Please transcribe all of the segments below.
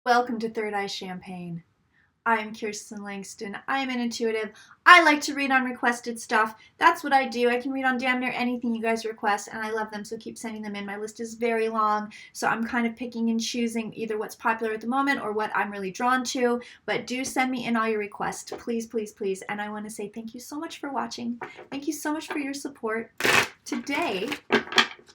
Welcome to Third Eye Champagne. I'm Kirsten Langston. I'm an intuitive. I like to read on requested stuff. That's what I do. I can read on damn near anything you guys request, and I love them, so keep sending them in. My list is very long, so I'm kind of picking and choosing either what's popular at the moment or what I'm really drawn to, but do send me in all your requests. Please, please, please. And I want to say thank you so much for watching. Thank you so much for your support. Today,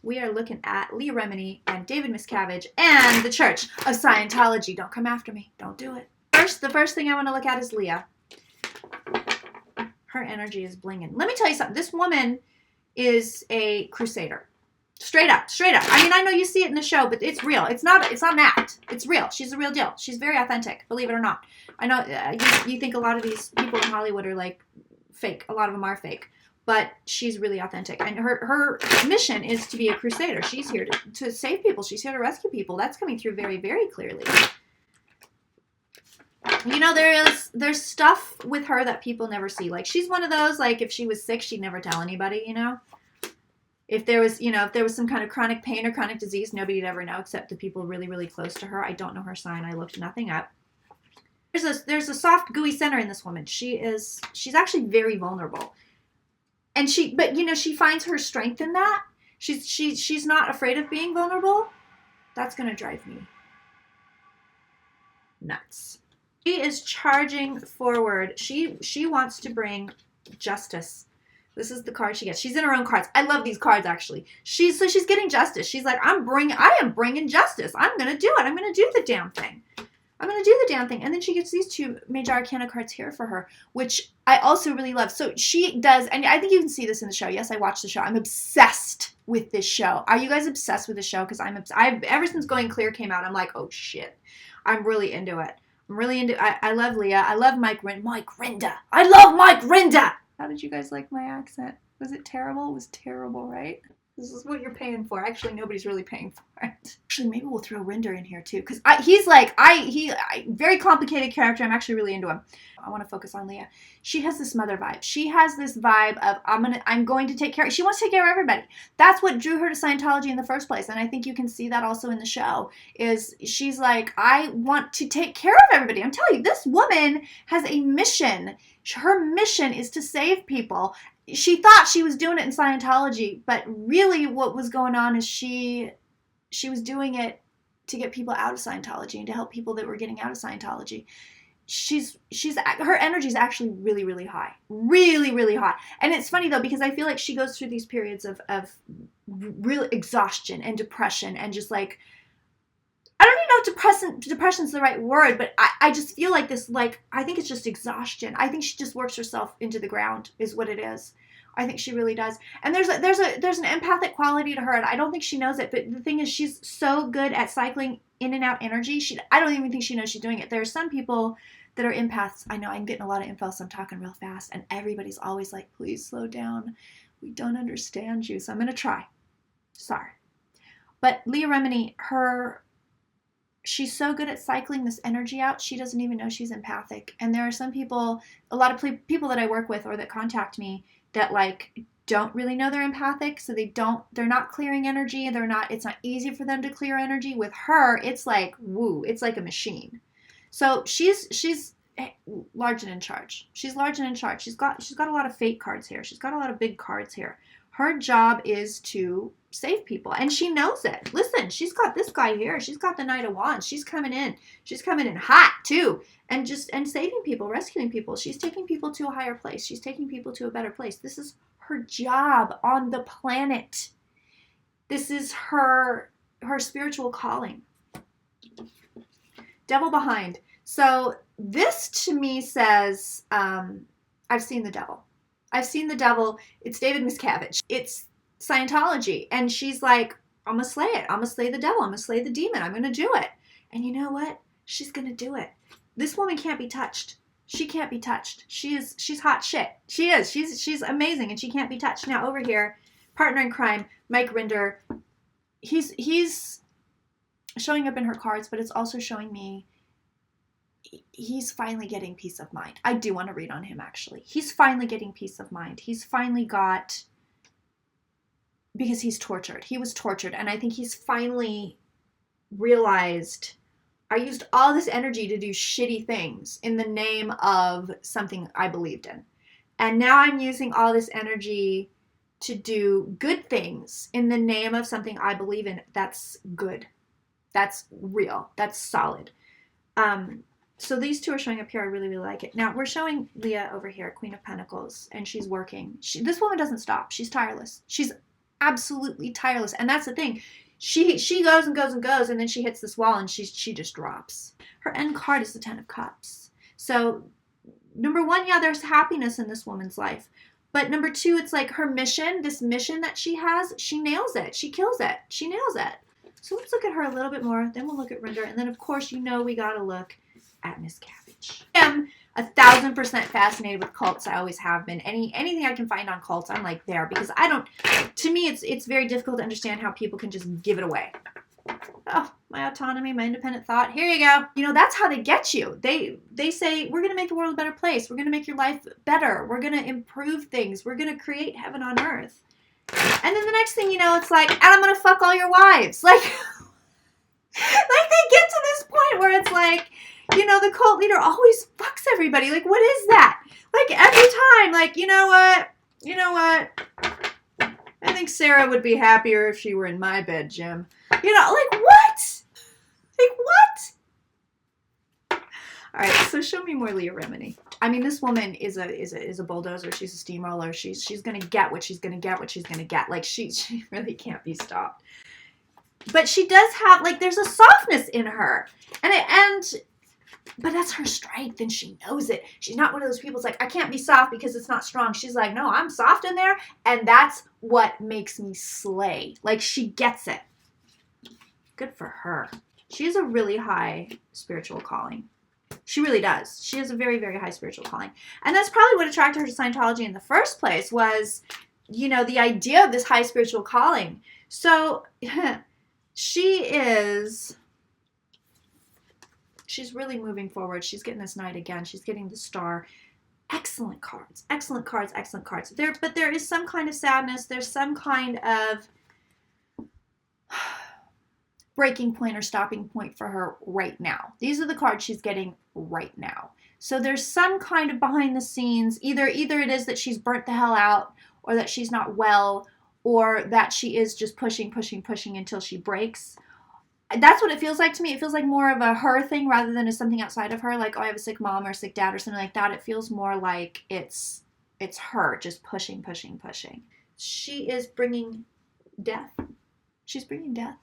we are looking at Leah Remini and David Miscavige and the Church of Scientology. Don't come after me. Don't do it. The first thing I want to look at is Leah. Her energy is blinging. Let me tell you something. This woman is a crusader. Straight up, straight up. I mean, I know you see it in the show, but it's real. It's not an act. It's real. She's a real deal. She's very authentic, believe it or not. I know you think a lot of these people in Hollywood are like fake. A lot of them are fake. But she's really authentic. And her mission is to be a crusader. She's here to save people. She's here to rescue people. That's coming through very, very clearly. You know, there's stuff with her that people never see. Like, she's one of those, like, if she was sick, she'd never tell anybody, you know? If there was some kind of chronic pain or chronic disease, nobody'd ever know except the people really, really close to her. I don't know her sign. I looked nothing up. There's a soft, gooey center in this woman. She's actually very vulnerable. And but you know, she finds her strength in that. She's not afraid of being vulnerable. That's going to drive me nuts. She is charging forward. She wants to bring justice. This is the card she gets. She's in her own cards. I love these cards, actually. She's getting justice. She's like, I am bringing justice. I'm going to do it. I'm going to do the damn thing. I'm going to do the damn thing. And then she gets these two Major Arcana cards here for her, which I also really love. So she does, and I think you can see this in the show. Yes, I watched the show. I'm obsessed with this show. Are you guys obsessed with the show? Because I've ever since Going Clear came out, I'm like, oh shit. I'm really into it. I love Leah. I love Mike Rinder. I love Mike Rinder. How did you guys like my accent? Was it terrible? It was terrible, right? This is what you're paying for. Actually, nobody's really paying for it. Actually, maybe we'll throw Rinder in here too, because he's very complicated character. I'm actually really into him. I want to focus on Leah. She has this mother vibe. She has this vibe of I'm going to take care. She wants to take care of everybody. That's what drew her to Scientology in the first place, and I think you can see that also in the show. Is she's like, I want to take care of everybody. I'm telling you, this woman has a mission. Her mission is to save people. She thought she was doing it in Scientology, but really what was going on is she was doing it to get people out of Scientology and to help people that were getting out of Scientology. Her energy is actually really, really high. Really, really high. And it's funny though, because I feel like she goes through these periods of real exhaustion and depression and just like, I don't even know if depression's the right word, but I just feel like this, like, I think it's just exhaustion. I think she just works herself into the ground is what it is. I think she really does. And there's an empathic quality to her, and I don't think she knows it, but the thing is, she's so good at cycling in and out energy. I don't even think she knows she's doing it. There are some people that are empaths. I know I'm getting a lot of info, so I'm talking real fast, and everybody's always like, please slow down. We don't understand you, so I'm going to try. Sorry. But Leah Remini, she's so good at cycling this energy out, she doesn't even know she's empathic. And there are some people, a lot of people that I work with or that contact me that like don't really know they're empathic, so they're not clearing energy, it's not easy for them to clear energy. With her, it's like, woo, it's like a machine. So she's large and in charge. She's large and in charge. She's got a lot of fate cards here. She's got a lot of big cards here. Her job is to save people, and she knows it. Listen, she's got this guy here. She's got the Knight of Wands. She's coming in. She's coming in hot too, and saving people, rescuing people. She's taking people to a higher place. She's taking people to a better place. This is her job on the planet. This is her spiritual calling. Devil behind. So this to me says, I've seen the devil. I've seen the devil. It's David Miscavige. It's Scientology. And she's like, I'm going to slay it. I'm going to slay the devil. I'm going to slay the demon. I'm going to do it. And you know what? She's going to do it. This woman can't be touched. She can't be touched. She's hot shit. She is. She's amazing, and she can't be touched. Now over here, partner in crime, Mike Rinder. He's showing up in her cards, but it's also showing me he's finally getting peace of mind. I do want to read on him, actually. He's finally getting peace of mind. He's finally got, because he's tortured. He was tortured. And I think he's finally realized, I used all this energy to do shitty things in the name of something I believed in. And now I'm using all this energy to do good things in the name of something I believe in. That's good. That's real. That's solid. So these two are showing up here. I really, really like it. Now we're showing Leah over here, Queen of Pentacles, and she's working. This woman doesn't stop. She's tireless. She's absolutely tireless. And that's the thing. She goes and goes and goes, and then she hits this wall and she just drops. Her end card is the 10 of Cups. So number one, yeah, there's happiness in this woman's life. But number two, it's like her mission, this mission that she has, she nails it. She kills it. She nails it. So let's look at her a little bit more. Then we'll look at Rinder. And then, of course, you know we got to look at Miscavige. I am 1,000% fascinated with cults. I always have been. Anything I can find on cults, I'm like there. Because I don't, to me, it's very difficult to understand how people can just give it away. Oh, my autonomy, my independent thought. Here you go. You know, that's how they get you. They say, we're going to make the world a better place. We're going to make your life better. We're going to improve things. We're going to create heaven on earth. And then the next thing you know, it's like, and I'm going to fuck all your wives. Like they get to this point where it's like, you know, the cult leader always fucks everybody. Like, what is that? Like, every time, like, you know what? You know what? I think Sarah would be happier if she were in my bed, Jim. You know, like, what? Like, what? All right, so show me more Leah Remini. I mean, this woman is a bulldozer. She's a steamroller. She's gonna get what she's gonna get. What she's gonna get. Like, she really can't be stopped. But she does have, like, there's a softness in her, but that's her strength, and she knows it. She's not one of those people that's like, I can't be soft because it's not strong. She's like, no, I'm soft in there, and that's what makes me slay. Like, she gets it. Good for her. She has a really high spiritual calling. She really does. She has a very, very high spiritual calling. And that's probably what attracted her to Scientology in the first place was, you know, the idea of this high spiritual calling. So she's really moving forward. She's getting this knight again. She's getting the star. Excellent cards. Excellent cards. Excellent cards. But there is some kind of sadness. There's some kind of breaking point or stopping point for her right now. These are the cards she's getting right now. So there's some kind of behind the scenes. Either it is that she's burnt the hell out, or that she's not well, or that she is just pushing until she breaks. That's what it feels like to me. It feels like more of a her thing rather than as something outside of her. Like, oh, I have a sick mom or a sick dad or something like that. It feels more like it's her just pushing. She is bringing death. She's bringing death,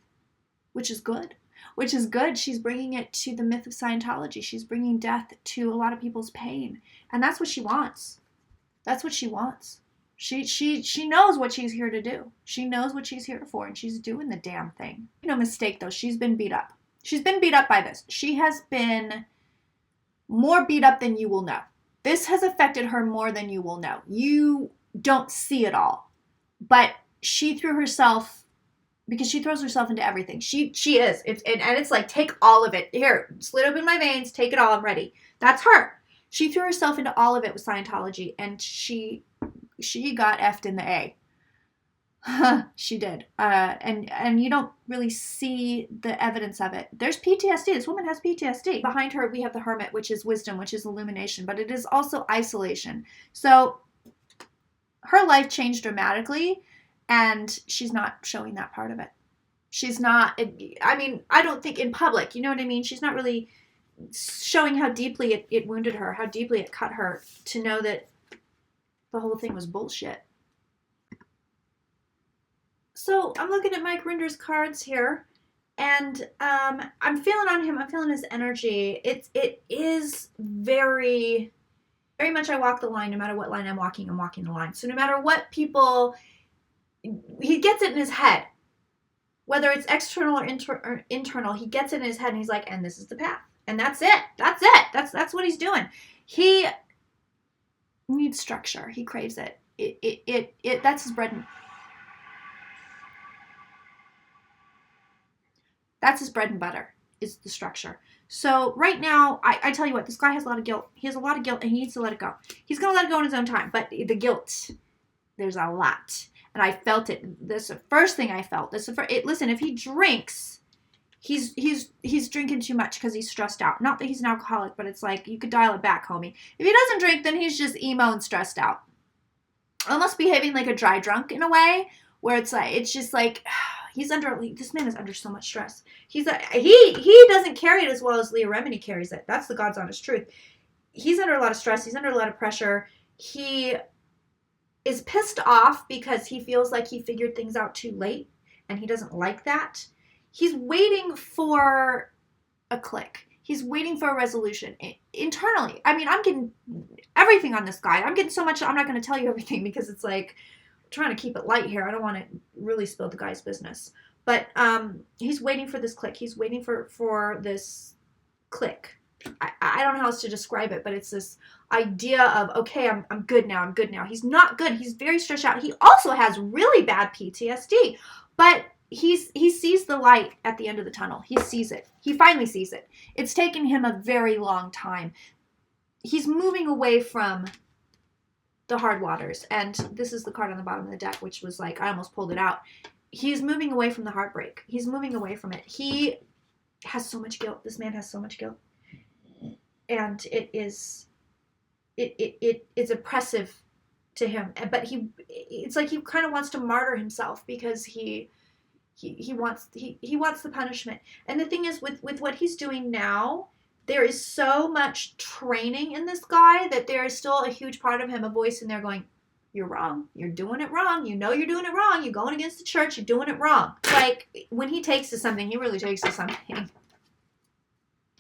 which is good. She's bringing it to the myth of Scientology. She's bringing death to a lot of people's pain. And that's what she wants. That's what she wants. She knows what she's here to do. She knows what she's here for, and she's doing the damn thing. No mistake, though. She's been beat up. She's been beat up by this. She has been more beat up than you will know. This has affected her more than you will know. You don't see it all. But she threw herself, because she throws herself into everything. She is. And it's like, take all of it. Here, slit open my veins. Take it all. I'm ready. That's her. She threw herself into all of it with Scientology, and she got effed in the A. She did. And you don't really see the evidence of it. There's PTSD. This woman has PTSD. Behind her, we have the Hermit, which is wisdom, which is illumination, but it is also isolation. So her life changed dramatically, and she's not showing that part of it. She's not, I mean, I don't think in public, you know what I mean? She's not really showing how deeply it wounded her, how deeply it cut her to know that the whole thing was bullshit. So I'm looking at Mike Rinder's cards here, and I'm feeling on him. I'm feeling his energy. It is very, very much I walk the line. No matter what line I'm walking the line. So no matter what people, he gets it in his head. Whether it's external or internal, he gets it in his head, and he's like, and this is the path. And that's it. That's it. That's what he's doing. He needs structure. He craves it. That's his bread and that's his bread and butter, is the structure. So right now, I tell you what, this guy has a lot of guilt. He has a lot of guilt, and he needs to let it go. He's going to let it go in his own time. But the guilt, there's a lot. And I felt it. This is the first thing I felt. Listen, if he drinks, he's drinking too much because he's stressed out. Not that he's an alcoholic, but it's like, you could dial it back, homie. If he doesn't drink, then he's just emo and stressed out. Almost behaving like a dry drunk in a way, where it's just like, this man is under so much stress. He doesn't carry it as well as Leah Remini carries it. That's the God's honest truth. He's under a lot of stress. He's under a lot of pressure. He is pissed off because he feels like he figured things out too late, and he doesn't like that. He's waiting for a click. He's waiting for a resolution internally. I mean, I'm getting everything on this guy. I'm getting so much. I'm not going to tell you everything because it's like, I'm trying to keep it light here. I don't want to really spill the guy's business. But he's waiting for this click. He's waiting for this click. I don't know how else to describe it, but it's this idea of, okay, I'm good now. I'm good now. He's not good. He's very stressed out. He also has really bad PTSD, but he sees the light at the end of the tunnel. He sees it. He finally sees it. It's taken him a very long time. He's moving away from the hard waters. And this is the card on the bottom of the deck, which was like, I almost pulled it out. He's moving away from the heartbreak. He's moving away from it. He has so much guilt. This man has so much guilt. And it's oppressive to him. But it's like he kind of wants to martyr himself because he wants the punishment. And the thing is, with what he's doing now, there is so much training in this guy that there is still a huge part of him, a voice in there going, you're wrong. You're doing it wrong. You know you're doing it wrong. You're going against the church. You're doing it wrong. Like, when he takes to something, he really takes to something.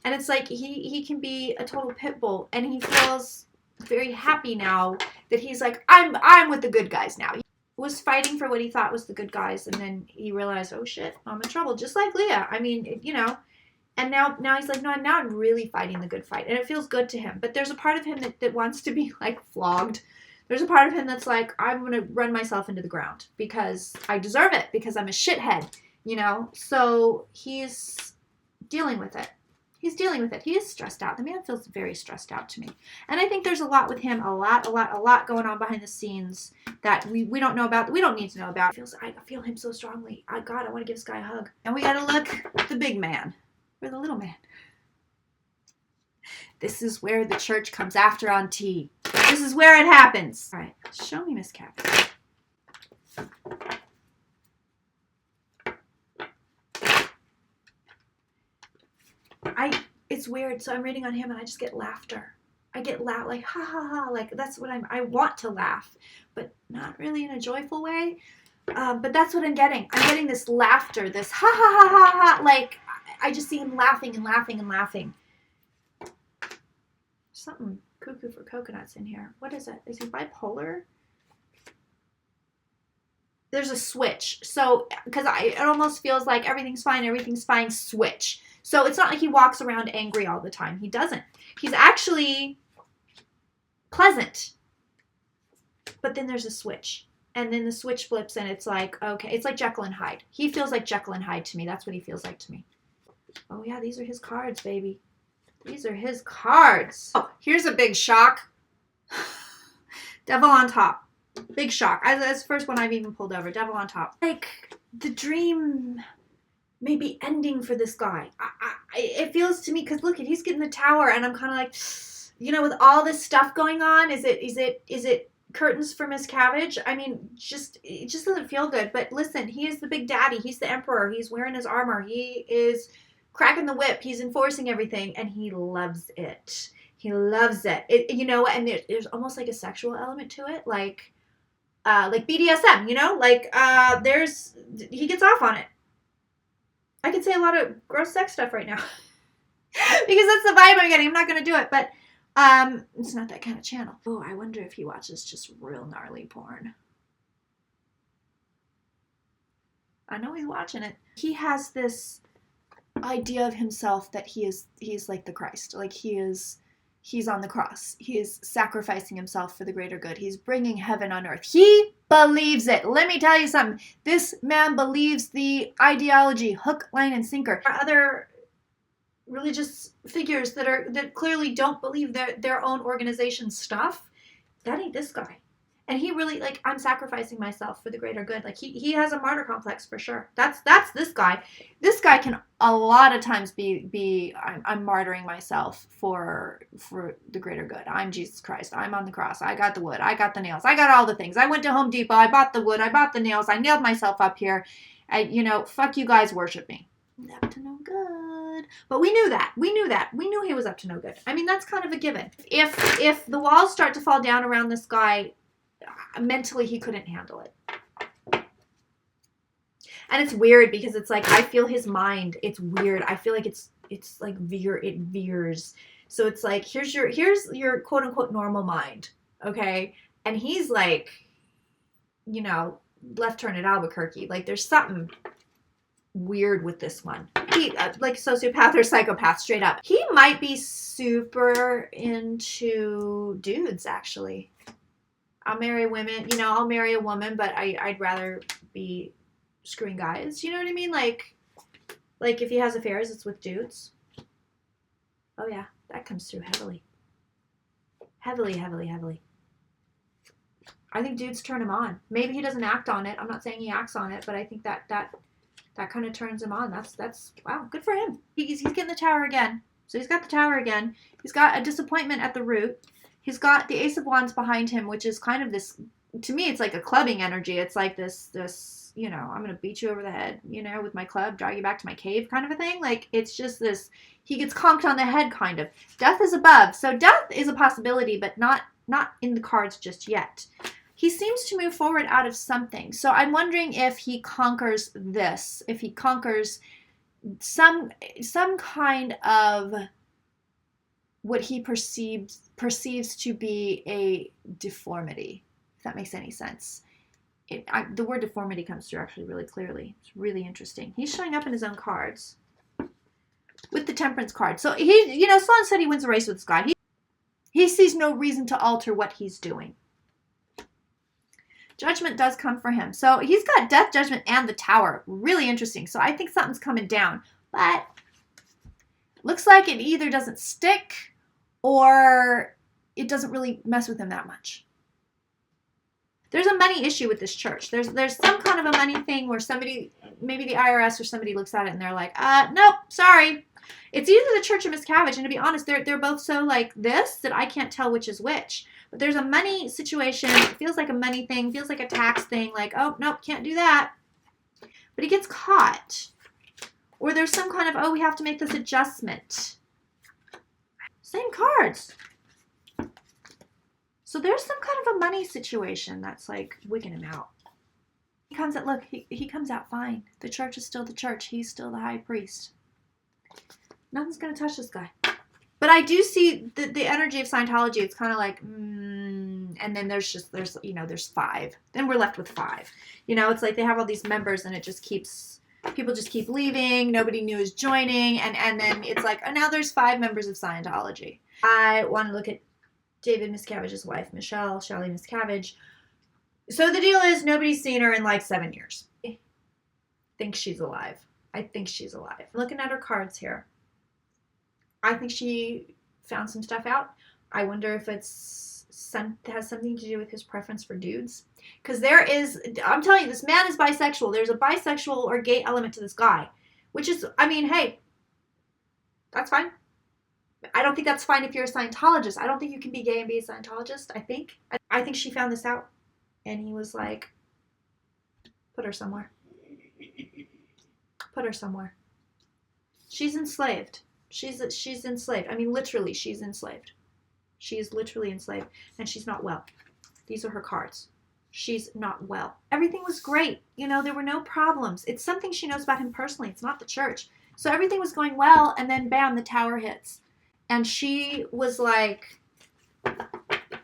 And it's like he can be a total pit bull, and he feels very happy now that he's like, I'm with the good guys now. He was fighting for what he thought was the good guys, and then he realized, oh shit, I'm in trouble, just like Leah. I mean, and now he's like, no, now I'm really fighting the good fight, and it feels good to him. But there's a part of him that wants to be like flogged. There's a part of him that's like, I'm going to run myself into the ground because I deserve it, because I'm a shithead, So he's dealing with it. He's dealing with it. He is stressed out. The man feels very stressed out to me. And I think there's a lot with him, a lot going on behind the scenes that we don't know about, that we don't need to know about. I feel him so strongly. God, I want to give this guy a hug. And we got to look at the big man, or the little man. This is where the church comes after on tea. This is where it happens. All right, show me Miscavige. It's weird. So I'm reading on him and I just get laughter. I get like, ha ha ha. Like, that's what I want to laugh, but not really in a joyful way. But that's what I'm getting. I'm getting this laughter, this ha ha ha ha ha. Like, I just see him laughing and laughing and laughing. Something cuckoo for coconuts in here. What is it? Is he bipolar? There's a switch. So, because it almost feels like everything's fine, switch. So it's not like he walks around angry all the time. He doesn't. He's actually pleasant. But then there's a switch. And then the switch flips and it's like, okay. It's like Jekyll and Hyde. He feels like Jekyll and Hyde to me. That's what he feels like to me. Oh yeah, these are his cards, baby. These are his cards. Oh, here's a big shock. Devil on top. Big shock. That's the first one I've even pulled over. Devil on top. Like, the dream may be ending for this guy. It feels to me, because look, he's getting the tower, and I'm kind of like, with all this stuff going on, is it curtains for Miscavige? I mean, it just doesn't feel good. But listen, he is the big daddy. He's the emperor. He's wearing his armor. He is cracking the whip. He's enforcing everything, and he loves it. He loves it. And there's almost like a sexual element to it, like BDSM. He gets off on it. I could say a lot of gross sex stuff right now because that's the vibe I'm getting. I'm not going to do it, but it's not that kind of channel. Oh, I wonder if he watches just real gnarly porn. I know he's watching it. He has this idea of himself that he's like the Christ. Like he's on the cross. He is sacrificing himself for the greater good. He's bringing heaven on earth. He believes it. Let me tell you something. This man believes the ideology, hook, line, and sinker. Other religious figures that clearly don't believe their own organization's stuff. That ain't this guy. And he really, like, I'm sacrificing myself for the greater good. Like, he has a martyr complex for sure. That's this guy. This guy can a lot of times be I'm martyring myself for the greater good. I'm Jesus Christ. I'm on the cross. I got the wood. I got the nails. I got all the things. I went to Home Depot. I bought the wood. I bought the nails. I nailed myself up here. Fuck you guys, worship me. Up to no good. But we knew that. We knew he was up to no good. I mean, that's kind of a given. If the walls start to fall down around this guy, mentally he couldn't handle it. And it's weird because it's like, I feel his mind. It's weird. I feel like it's like it veers. So it's like, here's your quote unquote normal mind. Okay. And he's like, left turn at Albuquerque. Like, there's something weird with this one. He like sociopath or psychopath, straight up. He might be super into dudes, actually. I'll marry women, I'll marry a woman, but I'd rather be screwing guys. You know what I mean? Like if he has affairs, it's with dudes. Oh yeah, that comes through heavily. Heavily. I think dudes turn him on. Maybe he doesn't act on it. I'm not saying he acts on it, but I think that kind of turns him on. That's wow, good for him. He's getting the tower again. So he's got the tower again. He's got a disappointment at the root. He's got the Ace of Wands behind him, which is kind of this, to me, it's like a clubbing energy. It's like this, I'm going to beat you over the head, with my club, drag you back to my cave kind of a thing. Like, it's just this, he gets conked on the head kind of. Death is above. So death is a possibility, but not in the cards just yet. He seems to move forward out of something. So I'm wondering if he conquers this, if he conquers some kind of what he perceives to be a deformity, if that makes any sense. The word deformity comes through actually really clearly. It's really interesting. He's showing up in his own cards with the Temperance card. So Sloan said he wins a race with this guy. He sees no reason to alter what he's doing. Judgment does come for him. So he's got Death, Judgment, and the Tower. Really interesting. So I think something's coming down. But looks like it either doesn't stick or it doesn't really mess with him that much. There's a money issue with this church. There's some kind of a money thing where somebody, maybe the IRS or somebody looks at it and they're like, nope, sorry. It's either the Church of Miscavige, and to be honest, they're both so like this that I can't tell which is which. But there's a money situation. It feels like a money thing, feels like a tax thing, like, oh, nope, can't do that. But he gets caught. Or there's some kind of, we have to make this adjustment. Same cards. So there's some kind of a money situation that's like wigging him out. He comes out, look, he comes out fine. The church is still the church. He's still the high priest. Nothing's going to touch this guy. But I do see the energy of Scientology. It's kind of like, and then there's 5. Then we're left with 5. It's like they have all these members and it just keeps, people just keep leaving. Nobody new is joining. And then it's like, now there's 5 members of Scientology. I want to look at David Miscavige's wife, Shelly Miscavige. So the deal is nobody's seen her in like 7 years. I think she's alive. I'm looking at her cards here. I think she found some stuff out. I wonder if has something to do with his preference for dudes. Because I'm telling you, this man is bisexual. There's a bisexual or gay element to this guy. Which is, hey, that's fine. I don't think that's fine if you're a Scientologist. I don't think you can be gay and be a Scientologist, I think. I think she found this out. And he was like, put her somewhere. She's enslaved. She's enslaved. Literally, she's enslaved. She is literally enslaved. And she's not well. These are her cards. She's not well. Everything was great. There were no problems. It's something she knows about him personally. It's not the church. So everything was going well, and then bam, the tower hits. And she was like, I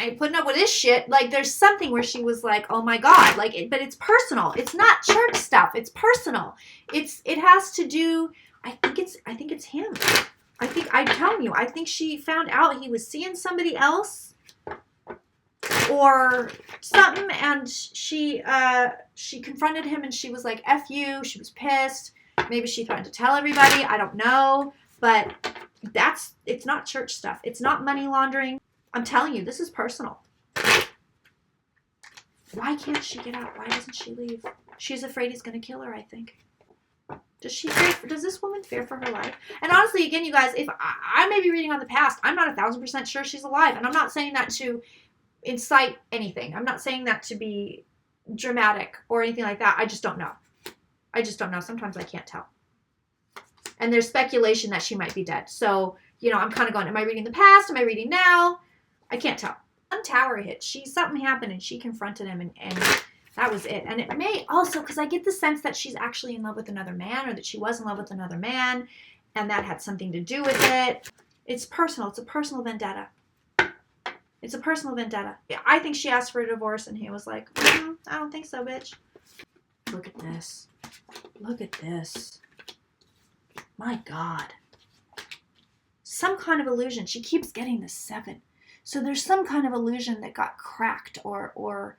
ain't putting up with this shit. Like, there's something where she was like, oh my God. But it's personal. It's not church stuff. It's personal. It has to do, I think it's him. I'm telling you, I think she found out he was seeing somebody else or something, and she confronted him and she was like, F you. She was pissed. Maybe she threatened to tell everybody. I don't know. But it's not church stuff. It's not money laundering. I'm telling you, this is personal. Why can't she get out? Why doesn't she leave? She's afraid he's going to kill her, I think. Does this woman fear for her life? And honestly, again, you guys, if I may be reading on the past, I'm not 1,000% sure she's alive. And I'm not saying that to incite anything. I'm not saying that to be dramatic or anything like that. I just don't know. I just don't know. Sometimes I can't tell. And there's speculation that she might be dead. So, you know, I'm kind of going, am I reading the past? Am I reading now? I can't tell. One tower hit. Something happened and she confronted him and that was it. And it may also, because I get the sense that she's actually in love with another man, or that she was in love with another man, and that had something to do with it. It's personal. It's a personal vendetta. It's a personal vendetta. I think she asked for a divorce and he was like, I don't think so, bitch. Look at this. Look at this. My God. Some kind of illusion. She keeps getting the 7. So there's some kind of illusion that got cracked or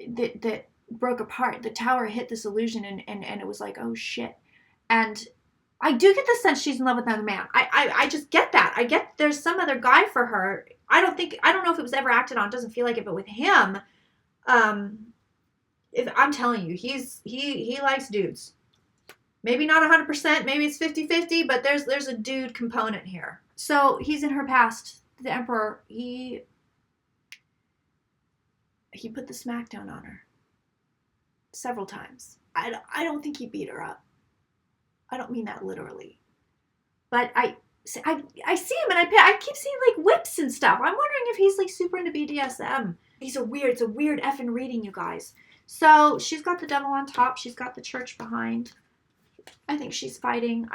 that broke apart. The tower hit this illusion and it was like, oh shit. And I do get the sense she's in love with another man. I just get that. I get there's some other guy for her. I don't know if it was ever acted on. It doesn't feel like it, but with him, if I'm telling you, he likes dudes. Maybe not 100%, maybe it's 50-50, but there's a dude component here. So he's in her past. The Emperor, he put the smackdown on her several times. I don't think he beat her up. I don't mean that literally. But I see him and I keep seeing like whips and stuff. I'm wondering if he's like super into BDSM. It's a weird effing reading, you guys. So she's got the devil on top. She's got the church behind. I think she's fighting.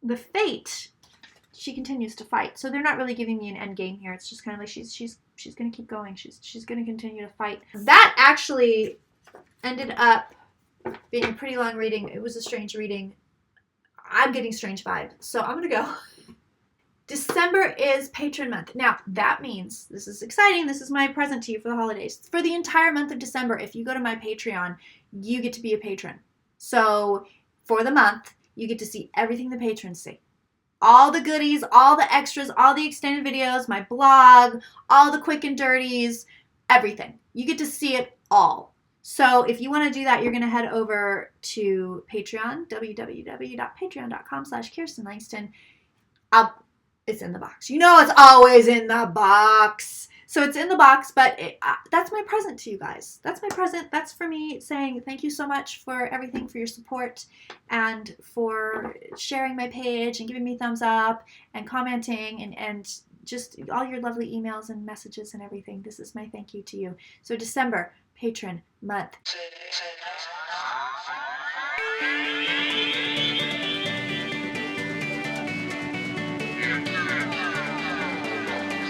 The fate, she continues to fight. So they're not really giving me an end game here. It's just kind of like she's going to keep going. She's going to continue to fight. That actually ended up being a pretty long reading. It was a strange reading. I'm getting strange vibes. So I'm going to go. December is patron month. Now, that means, this is exciting. This is my present to you for the holidays. For the entire month of December, if you go to my Patreon, you get to be a patron. So for the month, you get to see everything the patrons see. All the goodies, all the extras, all the extended videos, my blog, all the quick and dirties, everything. You get to see it all. So if you want to do that, you're going to head over to Patreon, www.patreon.com/KirstenLangston. It's in the box. You know it's always in the box. So it's in the box, but that's my present to you guys. That's my present. That's for me saying thank you so much for everything, for your support, and for sharing my page and giving me thumbs up and commenting and just all your lovely emails and messages and everything. This is my thank you to you. So December, patron month.